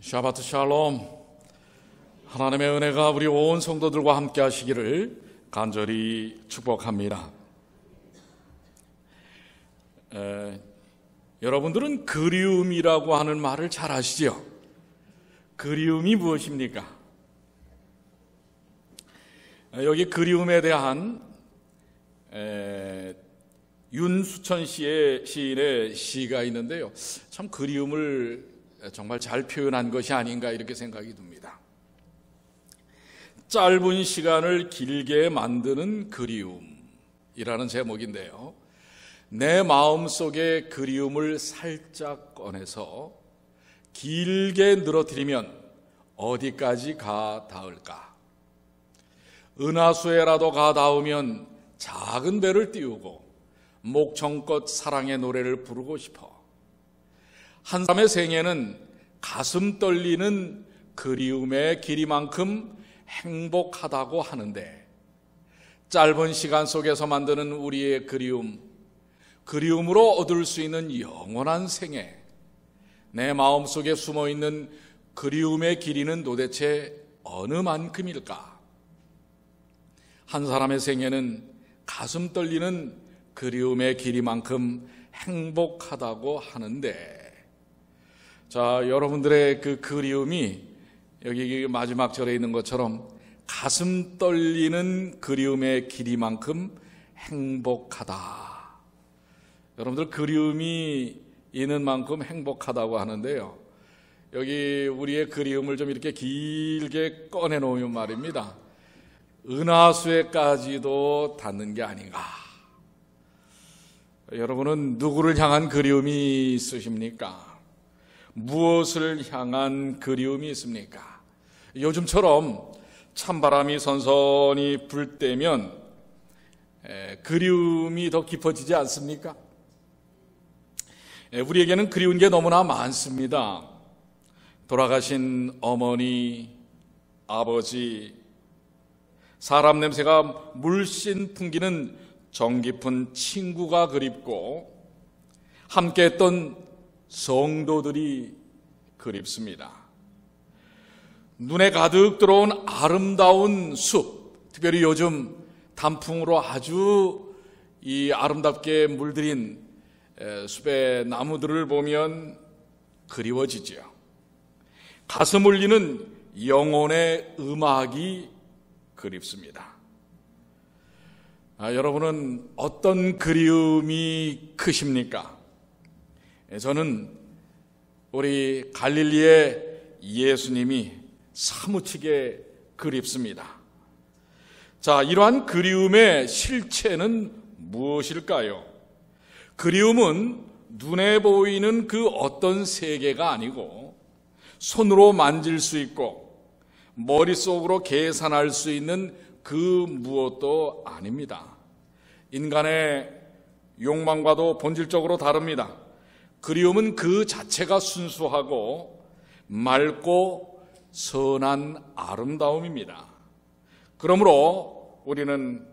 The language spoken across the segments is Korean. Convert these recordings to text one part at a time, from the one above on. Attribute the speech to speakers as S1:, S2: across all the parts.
S1: 샤바트 샬롬. 하나님의 은혜가 우리 온 성도들과 함께 하시기를 간절히 축복합니다. 여러분들은 그리움이라고 하는 말을 잘 아시죠? 그리움이 무엇입니까? 여기 그리움에 대한 윤수천 시인의 시가 있는데요, 참 그리움을 정말 잘 표현한 것이 아닌가 이렇게 생각이 듭니다. 짧은 시간을 길게 만드는 그리움이라는 제목인데요, 내 마음속에 그리움을 살짝 꺼내서 길게 늘어뜨리면 어디까지 가 닿을까? 은하수에라도 가 닿으면 작은 배를 띄우고 목청껏 사랑의 노래를 부르고 싶어. 한 사람의 생애는 가슴 떨리는 그리움의 길이만큼 행복하다고 하는데, 짧은 시간 속에서 만드는 우리의 그리움으로 얻을 수 있는 영원한 생애, 내 마음속에 숨어있는 그리움의 길이는 도대체 어느 만큼일까? 한 사람의 생애는 가슴 떨리는 그리움의 길이만큼 행복하다고 하는데, 자, 여러분들의 그 그리움이 여기 마지막 절에 있는 것처럼 가슴 떨리는 그리움의 길이만큼 행복하다. 여러분들 그리움이 있는 만큼 행복하다고 하는데요, 여기 우리의 그리움을 좀 이렇게 길게 꺼내놓으면 말입니다, 은하수에까지도 닿는 게 아닌가. 여러분은 누구를 향한 그리움이 있으십니까? 무엇을 향한 그리움이 있습니까? 요즘처럼 찬바람이 선선히 불 때면 그리움이 더 깊어지지 않습니까? 우리에게는 그리운 게 너무나 많습니다. 돌아가신 어머니, 아버지, 사람 냄새가 물씬 풍기는 정 깊은 친구가 그립고, 함께했던 성도들이 그립습니다. 눈에 가득 들어온 아름다운 숲, 특별히 요즘 단풍으로 아주 아름답게 물들인 숲의 나무들을 보면 그리워지죠. 가슴 울리는 영혼의 음악이 그립습니다. 여러분은 어떤 그리움이 크십니까? 저는 우리 갈릴리의 예수님이 사무치게 그립습니다. 자, 이러한 그리움의 실체는 무엇일까요? 그리움은 눈에 보이는 그 어떤 세계가 아니고, 손으로 만질 수 있고 머릿속으로 계산할 수 있는 그 무엇도 아닙니다. 인간의 욕망과도 본질적으로 다릅니다. 그리움은 그 자체가 순수하고 맑고 선한 아름다움입니다. 그러므로 우리는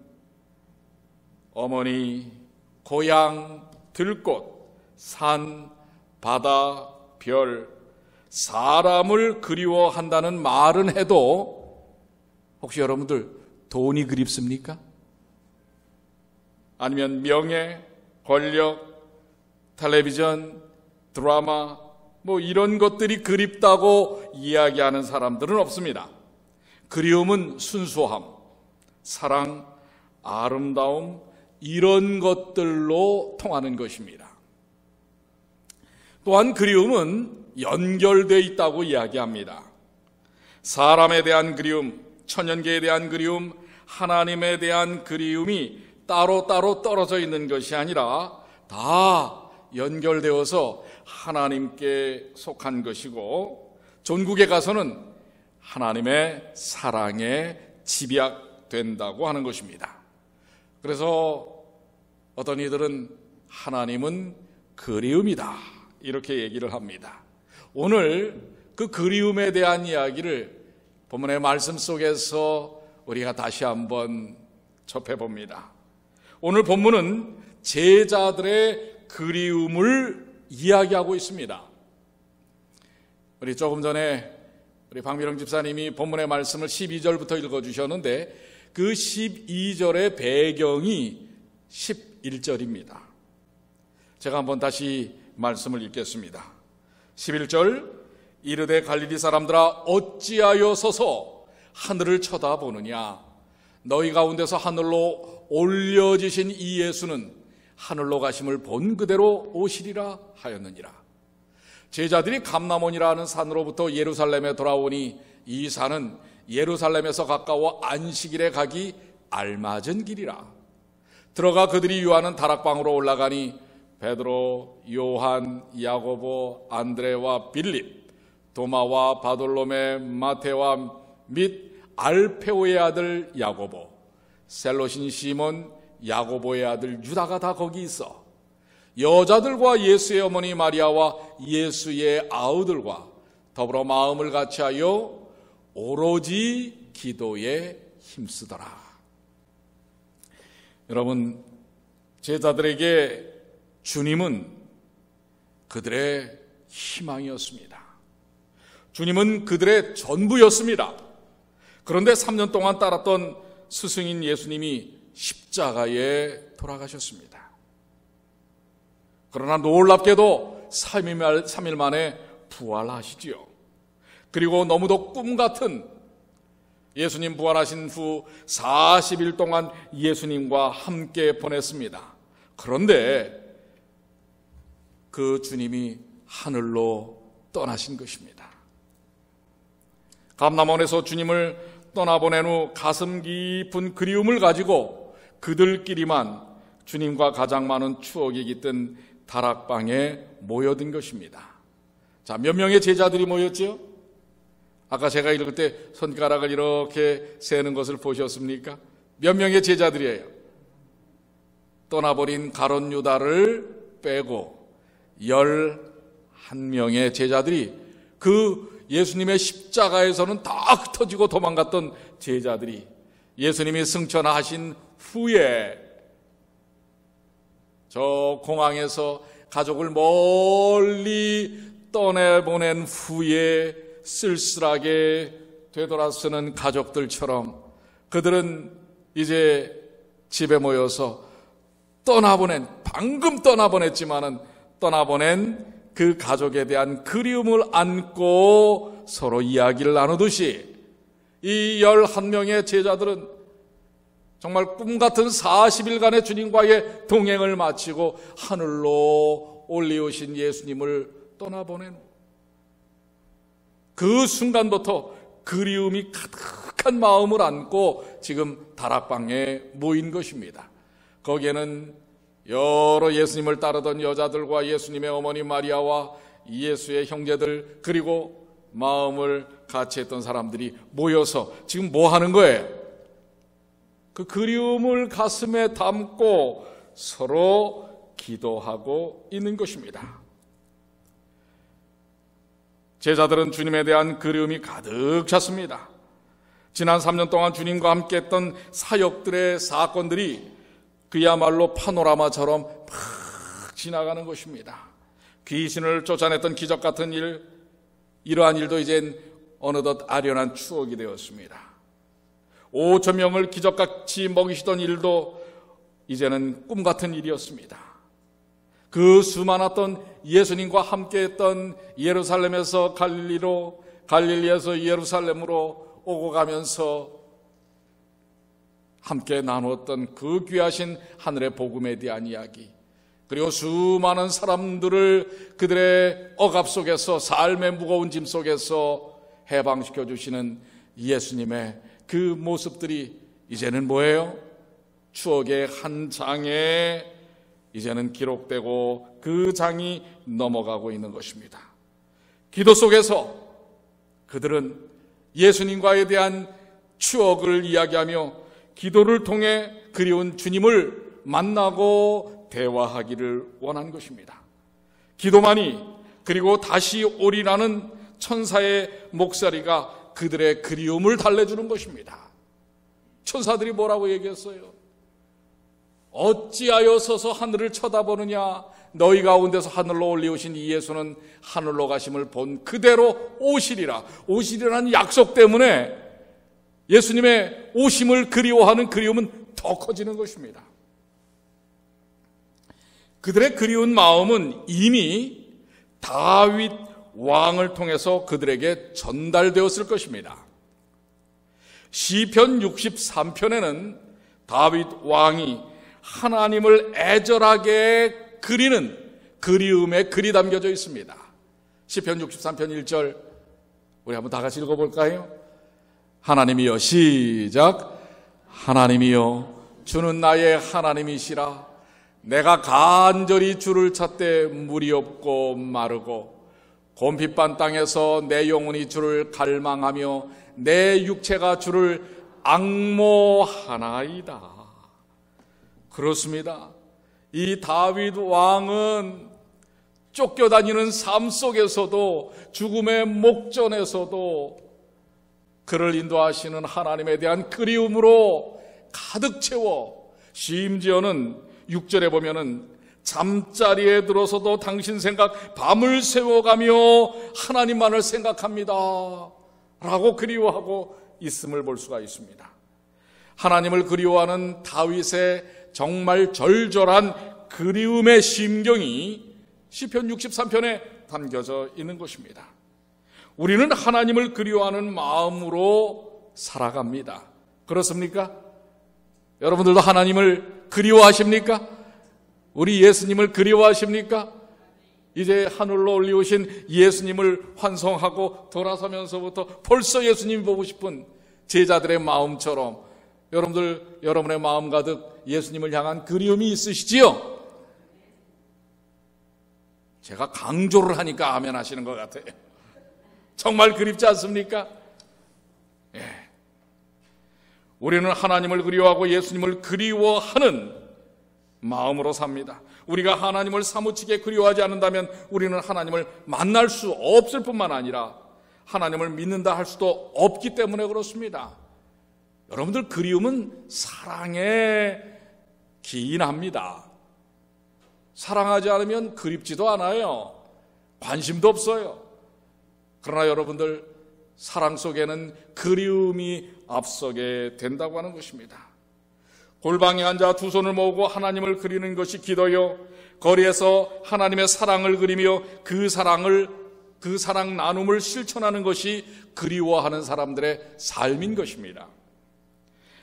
S1: 어머니, 고향, 들꽃, 산, 바다, 별, 사람을 그리워한다는 말은 해도, 혹시 여러분들 돈이 그립습니까? 아니면 명예, 권력, 텔레비전, 드라마, 이런 것들이 그립다고 이야기하는 사람들은 없습니다. 그리움은 순수함, 사랑, 아름다움, 이런 것들로 통하는 것입니다. 또한 그리움은 연결되어 있다고 이야기합니다. 사람에 대한 그리움, 천연계에 대한 그리움, 하나님에 대한 그리움이 따로따로 떨어져 있는 것이 아니라 다 연결되어서 하나님께 속한 것이고, 전국에 가서는 하나님의 사랑에 집약된다고 하는 것입니다. 그래서 어떤 이들은 하나님은 그리움이다 이렇게 얘기를 합니다. 오늘 그 그리움에 대한 이야기를 본문의 말씀 속에서 우리가 다시 한번 접해봅니다. 오늘 본문은 제자들의 그리움을 이야기하고 있습니다. 우리 조금 전에 우리 박미령 집사님이 본문의 말씀을 12절부터 읽어주셨는데 그 12절의 배경이 11절입니다. 제가 한번 다시 말씀을 읽겠습니다. 11절, 이르되 갈릴리 사람들아 어찌하여 서서 하늘을 쳐다보느냐. 너희 가운데서 하늘로 올려지신 이 예수는 하늘로 가심을 본 그대로 오시리라 하였느니라. 제자들이 감람원이라 하는 산으로부터 예루살렘에 돌아오니 이 산은 예루살렘에서 가까워 안식일에 가기 알맞은 길이라. 들어가 그들이 유하는 다락방으로 올라가니 베드로, 요한, 야고보, 안드레와 빌립, 도마와 바돌로메, 마테와 및 알페오의 아들 야고보, 셀롯인 시몬, 야고보의 아들 유다가 다 거기 있어 여자들과 예수의 어머니 마리아와 예수의 아우들과 더불어 마음을 같이하여 오로지 기도에 힘쓰더라. 여러분, 제자들에게 주님은 그들의 희망이었습니다. 주님은 그들의 전부였습니다. 그런데 3년 동안 따랐던 스승인 예수님이 십자가에 돌아가셨습니다. 그러나 놀랍게도 3일 만에 부활하시지요. 그리고 너무도 꿈같은 예수님 부활하신 후 40일 동안 예수님과 함께 보냈습니다. 그런데 그 주님이 하늘로 떠나신 것입니다. 감람원에서 주님을 떠나보낸 후 가슴 깊은 그리움을 가지고 그들끼리만 주님과 가장 많은 추억이 깃든 다락방에 모여든 것입니다. 자, 몇 명의 제자들이 모였죠? 아까 제가 읽을 때 손가락을 이렇게 세는 것을 보셨습니까? 몇 명의 제자들이에요? 떠나버린 가룟 유다를 빼고 11명의 제자들이, 그 예수님의 십자가에서는 다 흩어지고 도망갔던 제자들이 예수님이 승천하신 후에 저 공항에서 가족을 멀리 떠내보낸 후에 쓸쓸하게 되돌아서는 가족들처럼 그들은 이제 집에 모여서 방금 떠나보냈지만은 떠나보낸 그 가족에 대한 그리움을 안고 서로 이야기를 나누듯이 이 11명의 제자들은 정말 꿈같은 40일간의 주님과의 동행을 마치고 하늘로 올리우신 예수님을 떠나보낸 그 순간부터 그리움이 가득한 마음을 안고 지금 다락방에 모인 것입니다. 거기에는 여러 예수님을 따르던 여자들과 예수님의 어머니 마리아와 예수의 형제들, 그리고 마음을 같이 했던 사람들이 모여서 지금 뭐 하는 거예요? 그 그리움을 가슴에 담고 서로 기도하고 있는 것입니다. 제자들은 주님에 대한 그리움이 가득 찼습니다. 지난 3년 동안 주님과 함께 했던 사역들의 사건들이 그야말로 파노라마처럼 팍 지나가는 것입니다. 귀신을 쫓아냈던 기적 같은 일, 이러한 일도 이젠 어느덧 아련한 추억이 되었습니다. 5,000명을 기적같이 먹이시던 일도 이제는 꿈같은 일이었습니다. 그 수많았던 예수님과 함께했던 예루살렘에서 갈릴리로, 갈릴리에서 예루살렘으로 오고 가면서 함께 나누었던 그 귀하신 하늘의 복음에 대한 이야기, 그리고 수많은 사람들을 그들의 억압 속에서, 삶의 무거운 짐 속에서 해방시켜 주시는 예수님의 그 모습들이 이제는 뭐예요? 추억의 한 장에 이제는 기록되고 그 장이 넘어가고 있는 것입니다. 기도 속에서 그들은 예수님과에 대한 추억을 이야기하며 기도를 통해 그리운 주님을 만나고 대화하기를 원한 것입니다. 기도만이, 그리고 다시 오리라는 천사의 목소리가 그들의 그리움을 달래주는 것입니다. 천사들이 뭐라고 얘기했어요? 어찌하여 서서 하늘을 쳐다보느냐? 너희 가운데서 하늘로 올리우신 이 예수는 하늘로 가심을 본 그대로 오시리라는 약속 때문에 예수님의 오심을 그리워하는 그리움은 더 커지는 것입니다. 그들의 그리운 마음은 이미 다윗 왕을 통해서 그들에게 전달되었을 것입니다. 시편 63편에는 다윗 왕이 하나님을 애절하게 그리는 그리움의 글이 담겨져 있습니다. 시편 63편 1절 우리 한번 다 같이 읽어볼까요? 하나님이여, 시작. 하나님이여, 주는 나의 하나님이시라. 내가 간절히 주를 찾되 물이 없고 마르고 곰핏반 땅에서 내 영혼이 주를 갈망하며 내 육체가 주를 앙모하나이다. 그렇습니다. 이 다윗 왕은 쫓겨다니는 삶 속에서도, 죽음의 목전에서도 그를 인도하시는 하나님에 대한 그리움으로 가득 채워, 심지어는 6절에 보면은 잠자리에 들어서도 당신 생각, 밤을 새워가며 하나님만을 생각합니다 라고 그리워하고 있음을 볼 수가 있습니다. 하나님을 그리워하는 다윗의 정말 절절한 그리움의 심경이 시편 63편에 담겨져 있는 것입니다. 우리는 하나님을 그리워하는 마음으로 살아갑니다. 그렇습니까? 여러분들도 하나님을 그리워하십니까? 우리 예수님을 그리워하십니까? 이제 하늘로 올리우신 예수님을 환송하고 돌아서면서부터 벌써 예수님 보고 싶은 제자들의 마음처럼 여러분의 마음 가득 예수님을 향한 그리움이 있으시지요? 제가 강조를 하니까 아멘 하시는 것 같아요. 정말 그립지 않습니까? 예. 우리는 하나님을 그리워하고 예수님을 그리워하는 마음으로 삽니다. 우리가 하나님을 사무치게 그리워하지 않는다면 우리는 하나님을 만날 수 없을 뿐만 아니라 하나님을 믿는다 할 수도 없기 때문에 그렇습니다. 여러분들, 그리움은 사랑에 기인합니다. 사랑하지 않으면 그립지도 않아요. 관심도 없어요. 그러나 여러분들, 사랑 속에는 그리움이 앞서게 된다고 하는 것입니다. 골방에 앉아 두 손을 모으고 하나님을 그리는 것이 기도요, 거리에서 하나님의 사랑을 그리며 그 사랑 나눔을 실천하는 것이 그리워하는 사람들의 삶인 것입니다.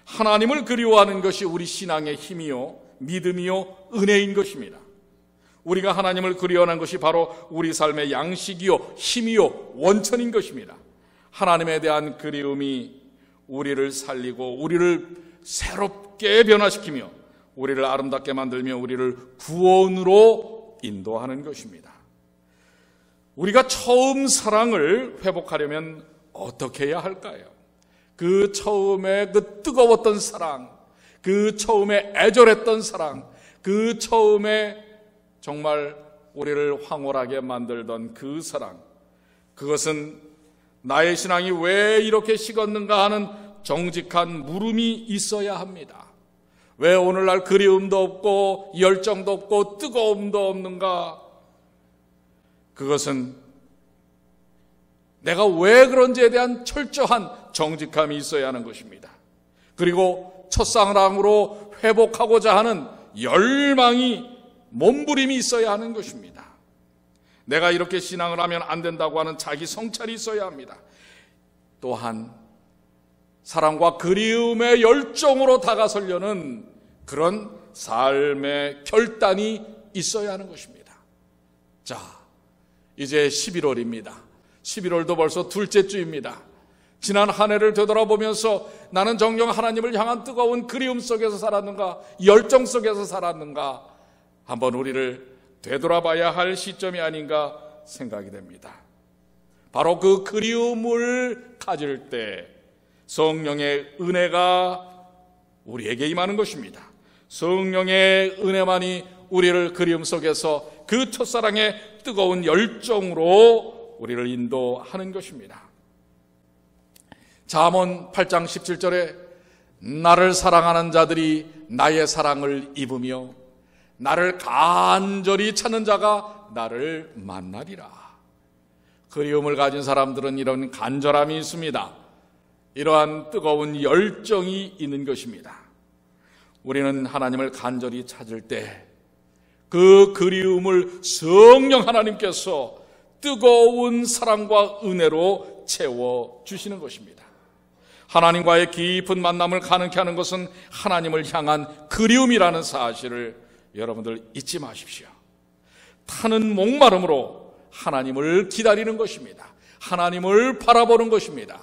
S1: 하나님을 그리워하는 것이 우리 신앙의 힘이요, 믿음이요, 은혜인 것입니다. 우리가 하나님을 그리워하는 것이 바로 우리 삶의 양식이요, 힘이요, 원천인 것입니다. 하나님에 대한 그리움이 우리를 살리고 우리를 새롭게 변화시키며 우리를 아름답게 만들며 우리를 구원으로 인도하는 것입니다. 우리가 처음 사랑을 회복하려면 어떻게 해야 할까요? 그 처음에 그 뜨거웠던 사랑, 그 처음에 애절했던 사랑, 그 처음에 정말 우리를 황홀하게 만들던 그 사랑, 그것은 나의 신앙이 왜 이렇게 식었는가 하는 정직한 물음이 있어야 합니다. 왜 오늘날 그리움도 없고 열정도 없고 뜨거움도 없는가? 그것은 내가 왜 그런지에 대한 철저한 정직함이 있어야 하는 것입니다. 그리고 첫사랑으로 회복하고자 하는 열망이, 몸부림이 있어야 하는 것입니다. 내가 이렇게 신앙을 하면 안 된다고 하는 자기 성찰이 있어야 합니다. 또한 사랑과 그리움의 열정으로 다가서려는 그런 삶의 결단이 있어야 하는 것입니다. 자, 이제 11월입니다. 11월도 벌써 둘째 주입니다. 지난 한 해를 되돌아보면서 나는 정녕 하나님을 향한 뜨거운 그리움 속에서 살았는가, 열정 속에서 살았는가, 한번 우리를 되돌아봐야 할 시점이 아닌가 생각이 됩니다. 바로 그 그리움을 가질 때 성령의 은혜가 우리에게 임하는 것입니다. 성령의 은혜만이 우리를 그리움 속에서 그 첫사랑의 뜨거운 열정으로 우리를 인도하는 것입니다. 잠언 8장 17절에 나를 사랑하는 자들이 나의 사랑을 입으며 나를 간절히 찾는 자가 나를 만나리라. 그리움을 가진 사람들은 이런 간절함이 있습니다. 이러한 뜨거운 열정이 있는 것입니다. 우리는 하나님을 간절히 찾을 때 그 그리움을 성령 하나님께서 뜨거운 사랑과 은혜로 채워주시는 것입니다. 하나님과의 깊은 만남을 가능케 하는 것은 하나님을 향한 그리움이라는 사실을 여러분들 잊지 마십시오. 타는 목마름으로 하나님을 기다리는 것입니다. 하나님을 바라보는 것입니다.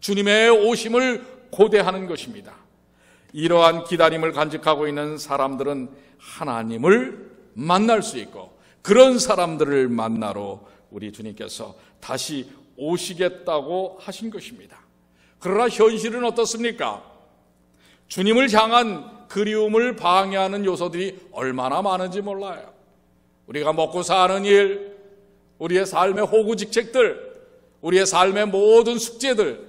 S1: 주님의 오심을 고대하는 것입니다. 이러한 기다림을 간직하고 있는 사람들은 하나님을 만날 수 있고, 그런 사람들을 만나러 우리 주님께서 다시 오시겠다고 하신 것입니다. 그러나 현실은 어떻습니까? 주님을 향한 그리움을 방해하는 요소들이 얼마나 많은지 몰라요. 우리가 먹고 사는 일, 우리의 삶의 호구직책들, 우리의 삶의 모든 숙제들,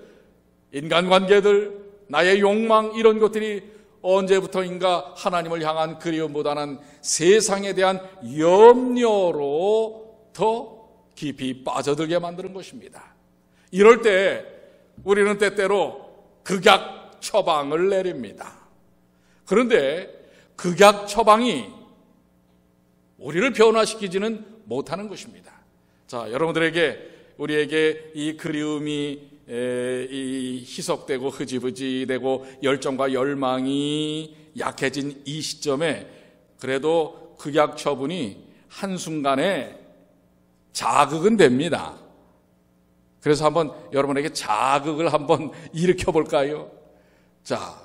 S1: 인간관계들, 나의 욕망, 이런 것들이 언제부터인가 하나님을 향한 그리움보다는 세상에 대한 염려로 더 깊이 빠져들게 만드는 것입니다. 이럴 때 우리는 때때로 극약 처방을 내립니다. 그런데 극약 처방이 우리를 변화시키지는 못하는 것입니다. 자, 여러분들에게, 우리에게 이 그리움이 희석되고 흐지부지되고 열정과 열망이 약해진 이 시점에 그래도 극약 처분이 한순간에 자극은 됩니다. 그래서 한번 여러분에게 자극을 한번 일으켜 볼까요? 자,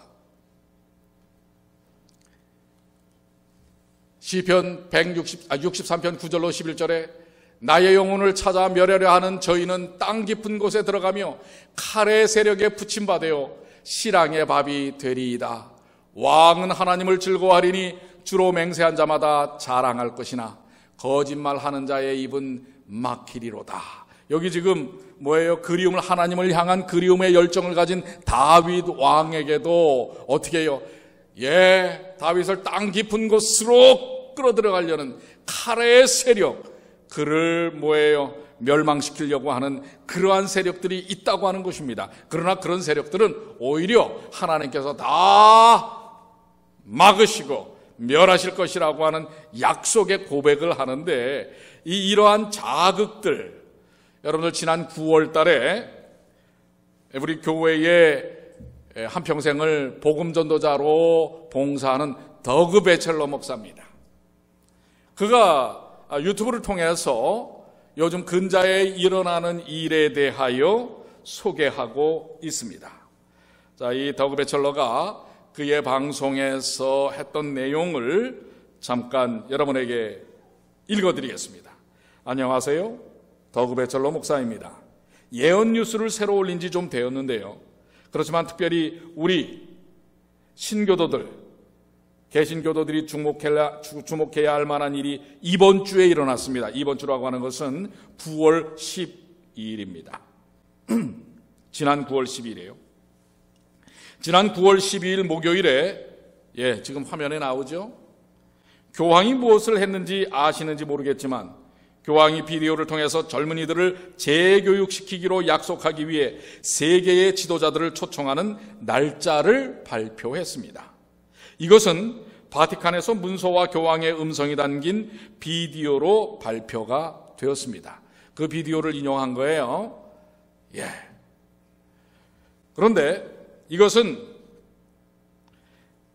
S1: 시편 63편 9절로 11절에 나의 영혼을 찾아 멸하려 하는 저희는 땅 깊은 곳에 들어가며 칼의 세력에 붙임받아요 실랑의 밥이 되리이다. 왕은 하나님을 즐거워하리니 주로 맹세한 자마다 자랑할 것이나 거짓말하는 자의 입은 막히리로다. 여기 지금 뭐예요? 그리움을, 하나님을 향한 그리움의 열정을 가진 다윗 왕에게도 어떻게 해요? 다윗을 땅 깊은 곳으로 끌어들어가려는 칼의 세력, 그를 뭐예요? 멸망시키려고 하는 그러한 세력들이 있다고 하는 것입니다. 그러나 그런 세력들은 오히려 하나님께서 다 막으시고 멸하실 것이라고 하는 약속의 고백을 하는데, 이러한 자극들, 여러분들 지난 9월 달에 우리 교회에 한평생을 복음전도자로 봉사하는 더그 베첼러 목사입니다. 그가 유튜브를 통해서 요즘 근자에 일어나는 일에 대하여 소개하고 있습니다. 자, 이 더그 베첼러가 그의 방송에서 했던 내용을 잠깐 여러분에게 읽어드리겠습니다. 안녕하세요. 더그 베첼러 목사입니다. 예언 뉴스를 새로 올린 지 좀 되었는데요. 그렇지만 특별히 우리 신교도들, 개신교도들이 주목해야 할 만한 일이 이번 주에 일어났습니다. 이번 주라고 하는 것은 9월 12일입니다. 지난 9월 12일이에요. 지난 9월 12일 목요일에, 지금 화면에 나오죠? 교황이 무엇을 했는지 아시는지 모르겠지만 교황이 비디오를 통해서 젊은이들을 재교육시키기로 약속하기 위해 세계의 지도자들을 초청하는 날짜를 발표했습니다. 이것은 바티칸에서 문서와 교황의 음성이 담긴 비디오로 발표가 되었습니다. 그 비디오를 인용한 거예요. 그런데 이것은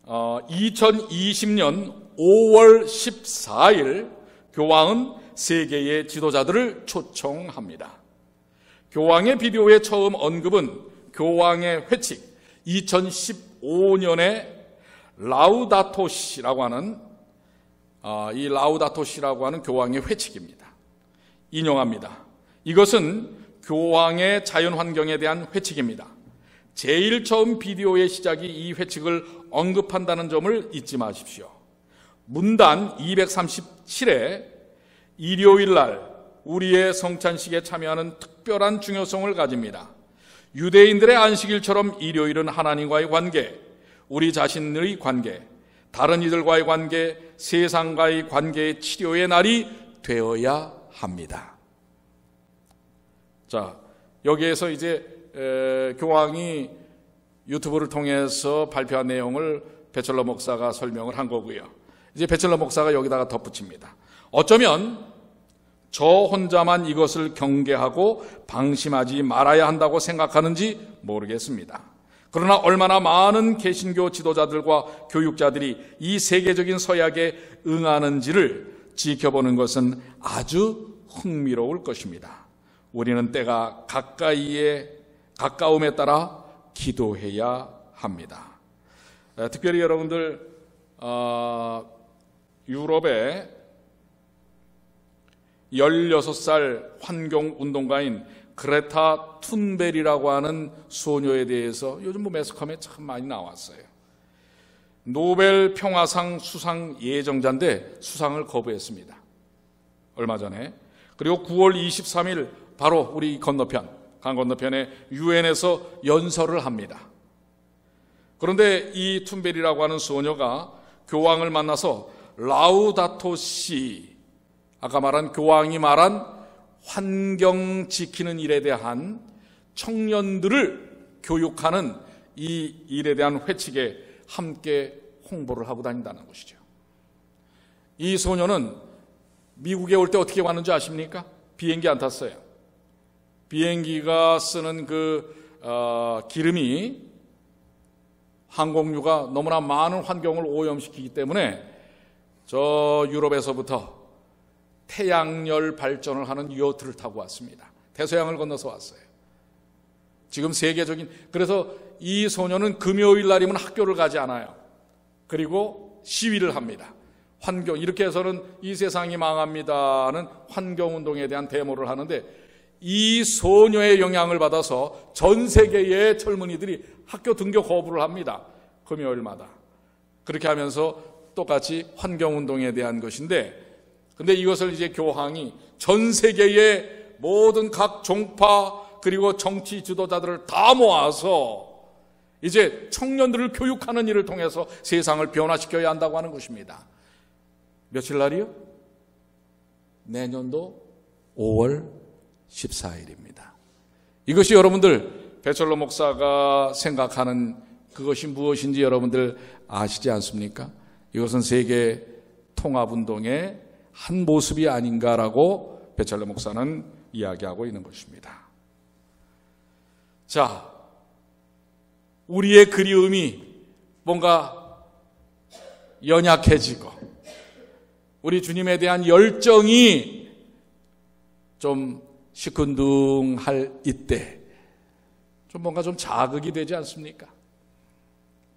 S1: 2020년 5월 14일 교황은 세계의 지도자들을 초청합니다. 교황의 비디오의 처음 언급은 교황의 회칙 2015년에 라우다토시라고 하는 이 라우다토시라고 하는 교황의 회칙입니다. 인용합니다. 이것은 교황의 자연환경에 대한 회칙입니다. 제일 처음 비디오의 시작이 이 회칙을 언급한다는 점을 잊지 마십시오. 문단 237에 일요일 날 우리의 성찬식에 참여하는 특별한 중요성을 가집니다. 유대인들의 안식일처럼 일요일은 하나님과의 관계, 우리 자신의 관계, 다른 이들과의 관계, 세상과의 관계의 치료의 날이 되어야 합니다. 자, 여기에서 이제 교황이 유튜브를 통해서 발표한 내용을 배철러 목사가 설명을 한 거고요. 이제 배철러 목사가 여기다가 덧붙입니다. 어쩌면 저 혼자만 이것을 경계하고 방심하지 말아야 한다고 생각하는지 모르겠습니다. 그러나 얼마나 많은 개신교 지도자들과 교육자들이 이 세계적인 서약에 응하는지를 지켜보는 것은 아주 흥미로울 것입니다. 우리는 때가 가까움에 따라 기도해야 합니다. 특별히 여러분들 유럽의 16살 환경운동가인 그레타 툰베리라고 하는 소녀에 대해서 요즘 매스컴에 참 많이 나왔어요. 노벨 평화상 수상 예정자인데 수상을 거부했습니다. 얼마 전에. 그리고 9월 23일 바로 우리 건너편, 강 건너편에 유엔에서 연설을 합니다. 그런데 이 툰베리라고 하는 소녀가 교황을 만나서 라우다토 시, 아까 말한 교황이 말한 환경 지키는 일에 대한 청년들을 교육하는 이 일에 대한 회칙에 함께 홍보를 하고 다닌다는 것이죠. 이 소녀는 미국에 올 때 어떻게 왔는지 아십니까? 비행기 안 탔어요. 비행기가 쓰는 기름이 항공유가 너무나 많은 환경을 오염시키기 때문에 저 유럽에서부터 태양열 발전을 하는 요트를 타고 왔습니다. 대서양을 건너서 왔어요. 지금 그래서 이 소녀는 금요일 날이면 학교를 가지 않아요. 그리고 시위를 합니다. 이렇게 해서는 이 세상이 망합니다는 환경운동에 대한 데모를 하는데 이 소녀의 영향을 받아서 전 세계의 젊은이들이 학교 등교 거부를 합니다. 금요일마다. 그렇게 하면서 똑같이 환경운동에 대한 것인데, 근데 이것을 이제 교황이 전 세계의 모든 각 종파 그리고 정치 지도자들을 다 모아서 이제 청년들을 교육하는 일을 통해서 세상을 변화시켜야 한다고 하는 것입니다. 며칠 날이요? 내년도 5월 14일입니다. 이것이 여러분들 배철러 목사가 생각하는 그것이 무엇인지 여러분들 아시지 않습니까? 이것은 세계 통합운동의 한 모습이 아닌가라고 배철러 목사는 이야기하고 있는 것입니다. 자, 우리의 그리움이 뭔가 연약해지고 우리 주님에 대한 열정이 좀 시큰둥할 이때 좀 뭔가 좀 자극이 되지 않습니까?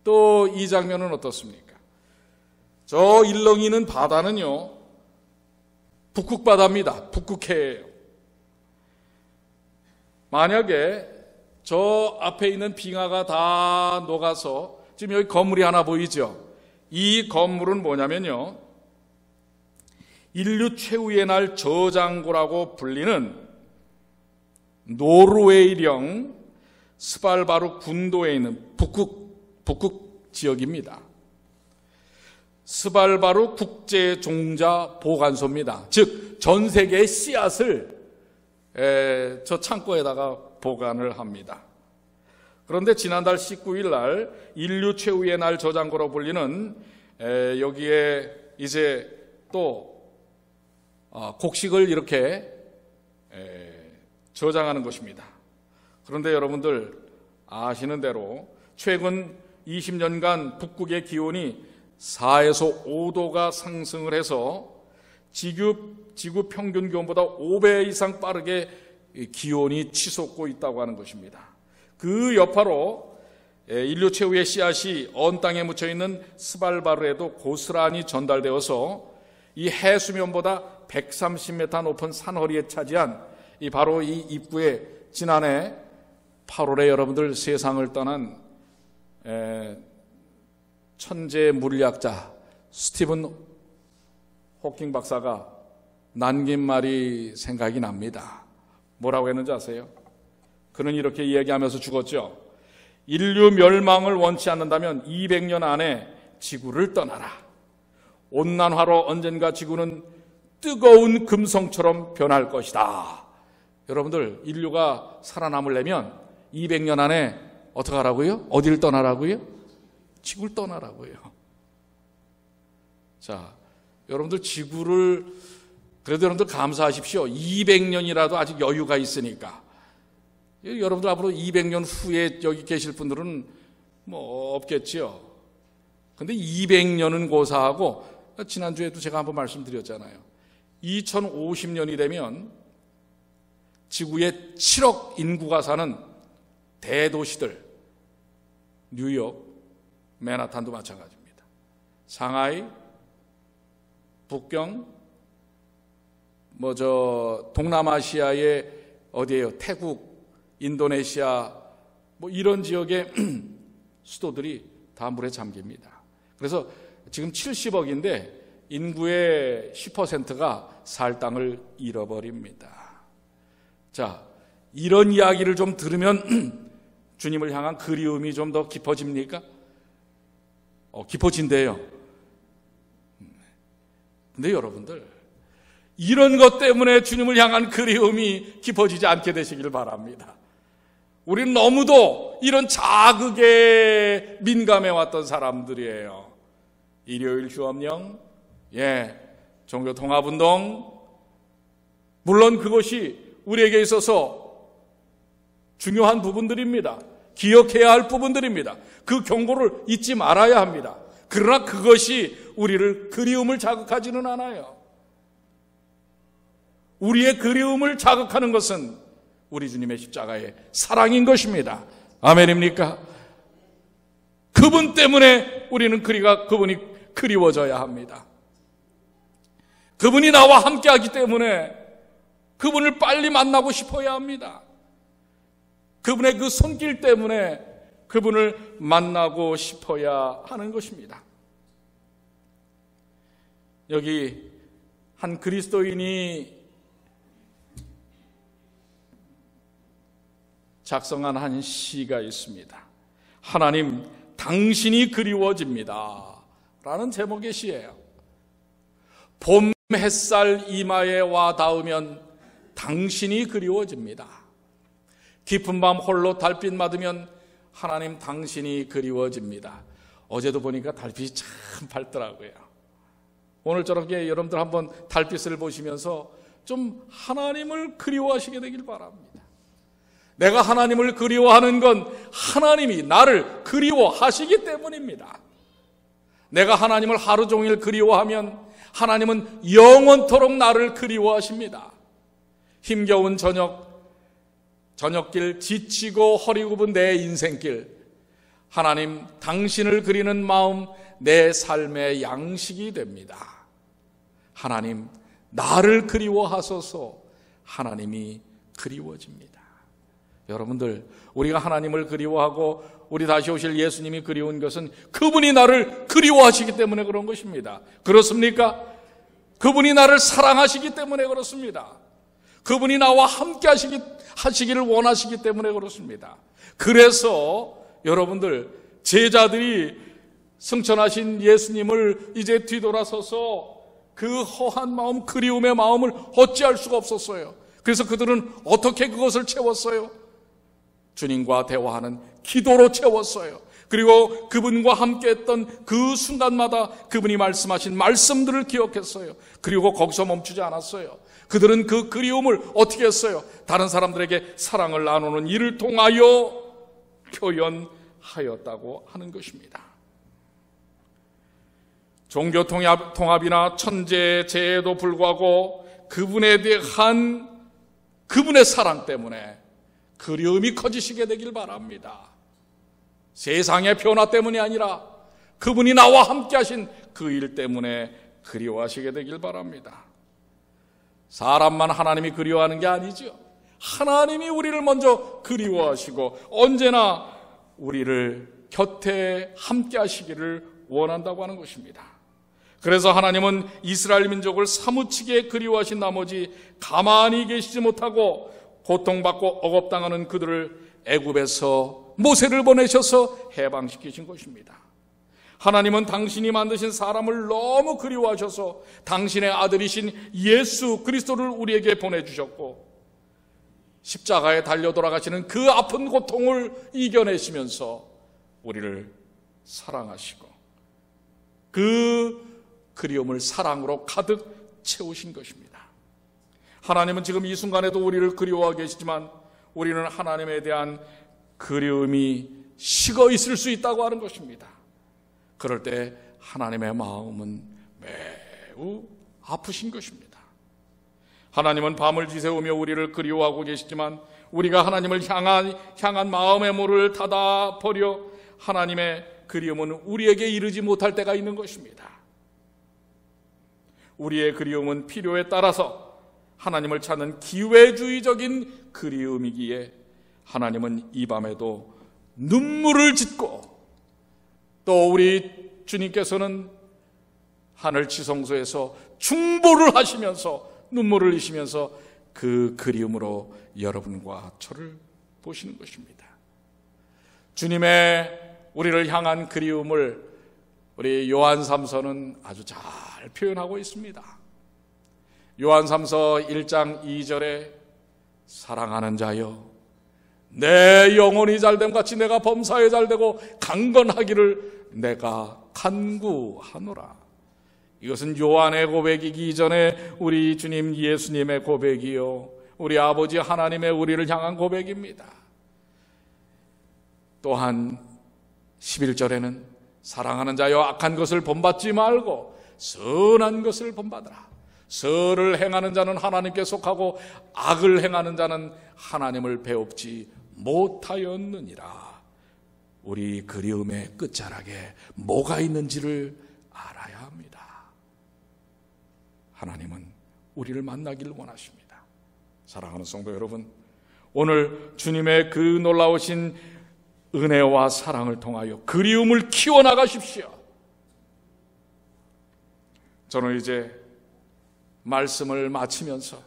S1: 또 이 장면은 어떻습니까? 저 일렁이는 바다는요, 북극바다입니다. 북극해예요. 만약에 저 앞에 있는 빙하가 다 녹아서 지금 여기 건물이 하나 보이죠? 이 건물은 뭐냐면요, 인류 최후의 날 저장고라고 불리는 노르웨이령 스발바루 군도에 있는 북극 지역입니다. 스발바루 국제종자 보관소입니다. 즉 전 세계의 씨앗을 저 창고에다가 보관을 합니다. 그런데 지난달 19일 날 인류 최후의 날 저장고로 불리는 여기에 이제 또 곡식을 이렇게 저장하는 것입니다. 그런데 여러분들 아시는 대로 최근 20년간 북극의 기온이 4에서 5도가 상승을 해서 지구 평균 기온보다 5배 이상 빠르게 기온이 치솟고 있다고 하는 것입니다. 그 여파로 인류 최후의 씨앗이 언 땅에 묻혀있는 스발바르에도 고스란히 전달되어서 이 해수면보다 130m 높은 산허리에 차지한 바로 이 입구에 지난해 8월에 여러분들 세상을 떠난 천재 물리학자 스티븐 호킹 박사가 남긴 말이 생각이 납니다. 뭐라고 했는지 아세요? 그는 이렇게 이야기하면서 죽었죠. 인류 멸망을 원치 않는다면 200년 안에 지구를 떠나라. 온난화로 언젠가 지구는 뜨거운 금성처럼 변할 것이다. 여러분들, 인류가 살아남으려면 200년 안에 어떻게 하라고요? 어디를 떠나라고요? 지구를 떠나라고요. 자, 여러분들 지구를, 그래도 여러분들 감사하십시오. 200년이라도 아직 여유가 있으니까. 여러분들 앞으로 200년 후에 여기 계실 분들은 뭐 없겠지요. 근데 200년은 고사하고, 지난주에도 제가 한번 말씀드렸잖아요. 2050년이 되면 지구에 7억 인구가 사는 대도시들, 뉴욕, 맨하탄도 마찬가지입니다. 상하이, 북경, 동남아시아의 어디예요? 태국, 인도네시아, 이런 지역의 수도들이 다 물에 잠깁니다. 그래서 지금 70억인데 인구의 10%가 살 땅을 잃어버립니다. 자, 이런 이야기를 좀 들으면 주님을 향한 그리움이 좀 더 깊어집니까? 깊어진대요. 근데 여러분들, 이런 것 때문에 주님을 향한 그리움이 깊어지지 않게 되시길 바랍니다. 우리는 너무도 이런 자극에 민감해왔던 사람들이에요. 일요일 휴업령, 종교통합운동, 물론 그것이 우리에게 있어서 중요한 부분들입니다. 기억해야 할 부분들입니다. 그 경고를 잊지 말아야 합니다. 그러나 그것이 우리를 그리움을 자극하지는 않아요. 우리의 그리움을 자극하는 것은 우리 주님의 십자가의 사랑인 것입니다. 아멘입니까? 그분 때문에 우리는 그분이 그리워져야 합니다. 그분이 나와 함께하기 때문에 그분을 빨리 만나고 싶어야 합니다. 그분의 그 손길 때문에 그분을 만나고 싶어야 하는 것입니다. 여기 한 그리스도인이 작성한 한 시가 있습니다. 하나님, 당신이 그리워집니다 라는 제목의 시예요. 봄 햇살 이마에 와 닿으면 당신이 그리워집니다. 깊은 밤 홀로 달빛 맞으면 하나님, 당신이 그리워집니다. 어제도 보니까 달빛이 참 밝더라고요. 오늘처럼 여러분들 한번 달빛을 보시면서 좀 하나님을 그리워하시게 되길 바랍니다. 내가 하나님을 그리워하는 건 하나님이 나를 그리워하시기 때문입니다. 내가 하나님을 하루 종일 그리워하면 하나님은 영원토록 나를 그리워하십니다. 힘겨운 저녁길, 지치고 허리 굽은 내 인생길, 하나님, 당신을 그리는 마음 내 삶의 양식이 됩니다. 하나님, 나를 그리워하소서. 하나님이 그리워집니다. 여러분들, 우리가 하나님을 그리워하고 우리 다시 오실 예수님이 그리운 것은 그분이 나를 그리워하시기 때문에 그런 것입니다. 그렇습니까? 그분이 나를 사랑하시기 때문에 그렇습니다. 그분이 나와 함께 하시기를 원하시기 때문에 그렇습니다. 그래서 여러분들, 제자들이 승천하신 예수님을 이제 뒤돌아서서 그 허한 마음, 그리움의 마음을 어찌할 수가 없었어요. 그래서 그들은 어떻게 그것을 채웠어요? 주님과 대화하는 기도로 채웠어요. 그리고 그분과 함께했던 그 순간마다 그분이 말씀하신 말씀들을 기억했어요. 그리고 거기서 멈추지 않았어요. 그들은 그 그리움을 어떻게 했어요? 다른 사람들에게 사랑을 나누는 일을 통하여 표현하였다고 하는 것입니다. 종교 통합이나 천재제에도 불구하고 그분에 대한 그분의 사랑 때문에 그리움이 커지시게 되길 바랍니다. 세상의 변화 때문이 아니라 그분이 나와 함께 하신 그 일 때문에 그리워하시게 되길 바랍니다. 사람만 하나님이 그리워하는 게 아니죠. 하나님이 우리를 먼저 그리워하시고 언제나 우리를 곁에 함께 하시기를 원한다고 하는 것입니다. 그래서 하나님은 이스라엘 민족을 사무치게 그리워하신 나머지 가만히 계시지 못하고 고통받고 억압당하는 그들을 애굽에서 모세를 보내셔서 해방시키신 것입니다. 하나님은 당신이 만드신 사람을 너무 그리워하셔서 당신의 아들이신 예수 그리스도를 우리에게 보내주셨고, 십자가에 달려 돌아가시는 그 아픈 고통을 이겨내시면서 우리를 사랑하시고 그 그리움을 사랑으로 가득 채우신 것입니다. 하나님은 지금 이 순간에도 우리를 그리워하고 계시지만 우리는 하나님에 대한 그리움이 식어 있을 수 있다고 하는 것입니다. 그럴 때 하나님의 마음은 매우 아프신 것입니다. 하나님은 밤을 지새우며 우리를 그리워하고 계시지만 우리가 하나님을 향한 마음의 문을 닫아 버려 하나님의 그리움은 우리에게 이르지 못할 때가 있는 것입니다. 우리의 그리움은 필요에 따라서 하나님을 찾는 기회주의적인 그리움이기에 하나님은 이 밤에도 눈물을 짓고, 또 우리 주님께서는 하늘 지성소에서 중보를 하시면서 눈물을 흘리시면서 그 그리움으로 여러분과 저를 보시는 것입니다. 주님의 우리를 향한 그리움을 우리 요한3서는 아주 잘 표현하고 있습니다. 요한3서 1장 2절에 사랑하는 자여, 내 영혼이 잘됨 같이 내가 범사에 잘되고 강건하기를 내가 간구하노라. 이것은 요한의 고백이기 이전에 우리 주님 예수님의 고백이요, 우리 아버지 하나님의 우리를 향한 고백입니다. 또한 11절에는 사랑하는 자여, 악한 것을 본받지 말고 선한 것을 본받으라. 선을 행하는 자는 하나님께 속하고 악을 행하는 자는 하나님을 배웁지 못하였느니라. 우리 그리움의 끝자락에 뭐가 있는지를 알아야 합니다. 하나님은 우리를 만나기를 원하십니다. 사랑하는 성도 여러분, 오늘 주님의 그 놀라우신 은혜와 사랑을 통하여 그리움을 키워나가십시오. 저는 이제 말씀을 마치면서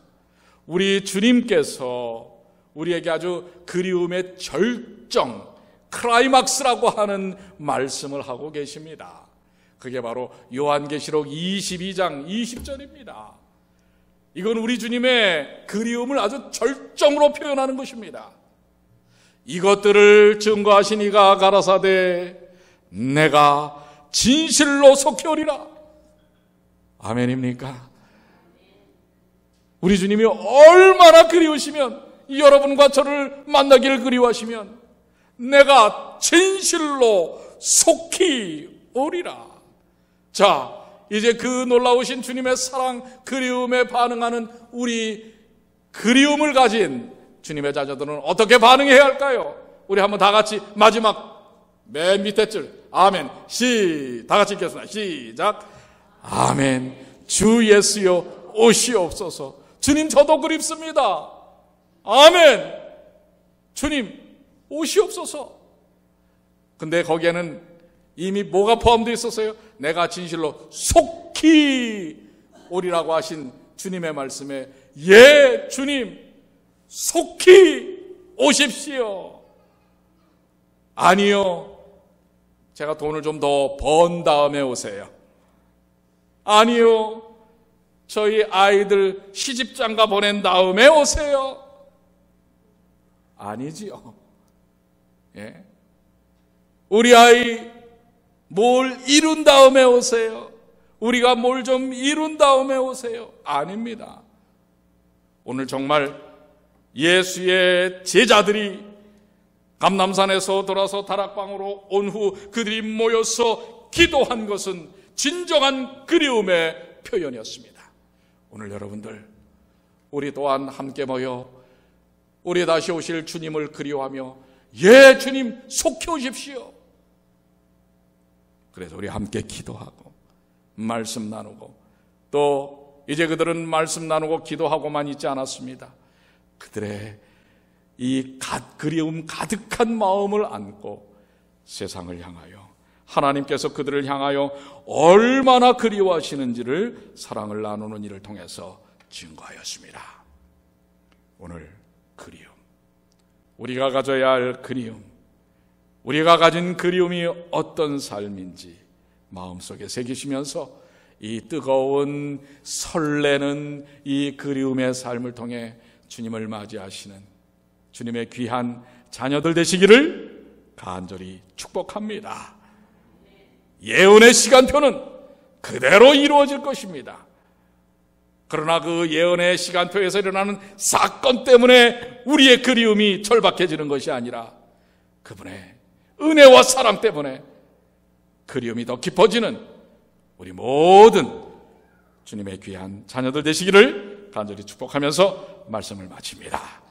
S1: 우리 주님께서 우리에게 아주 그리움의 절정, 클라이막스라고 하는 말씀을 하고 계십니다. 그게 바로 요한계시록 22장 20절입니다. 이건 우리 주님의 그리움을 아주 절정으로 표현하는 것입니다. 이것들을 증거하신 이가 가라사대 내가 진실로 속히 오리라. 아멘입니까? 우리 주님이 얼마나 그리우시면, 여러분과 저를 만나기를 그리워하시면 내가 진실로 속히 오리라. 자, 이제 그 놀라우신 주님의 사랑, 그리움에 반응하는 우리 그리움을 가진 주님의 자녀들은 어떻게 반응해야 할까요? 우리 한번 다 같이 마지막 맨 밑에 줄 아멘, 다 같이 읽겠습니다. 시작. 아멘. 주 예수여 오시옵소서. 주님, 저도 그립습니다. 아멘. 주님 오시옵소서. 근데 거기에는 이미 뭐가 포함되어 있었어요? 내가 진실로 속히 오리라고 하신 주님의 말씀에, 예, 주님 속히 오십시오. 아니요, 제가 돈을 좀 더 번 다음에 오세요. 아니요, 저희 아이들 시집장가 보낸 다음에 오세요. 아니지요. 예. 우리 아이 뭘 이룬 다음에 오세요. 우리가 뭘 좀 이룬 다음에 오세요. 아닙니다. 오늘 정말 예수의 제자들이 감람산에서 돌아서 다락방으로 온 후 그들이 모여서 기도한 것은 진정한 그리움의 표현이었습니다. 오늘 여러분들, 우리 또한 함께 모여 우리 다시 오실 주님을 그리워하며, 예, 주님 속히 오십시오. 그래서 우리 함께 기도하고 말씀 나누고, 또 이제 그들은 말씀 나누고 기도하고만 있지 않았습니다. 그들의 이 그리움 가득한 마음을 안고 세상을 향하여, 하나님께서 그들을 향하여 얼마나 그리워하시는지를 사랑을 나누는 일을 통해서 증거하였습니다. 오늘 그리움, 우리가 가져야 할 그리움, 우리가 가진 그리움이 어떤 삶인지 마음속에 새기시면서 이 뜨거운 설레는 이 그리움의 삶을 통해 주님을 맞이하시는 주님의 귀한 자녀들 되시기를 간절히 축복합니다. 예언의 시간표는 그대로 이루어질 것입니다. 그러나 그 예언의 시간표에서 일어나는 사건 때문에 우리의 그리움이 절박해지는 것이 아니라 그분의 은혜와 사랑 때문에 그리움이 더 깊어지는 우리 모든 주님의 귀한 자녀들 되시기를 간절히 축복하면서 말씀을 마칩니다.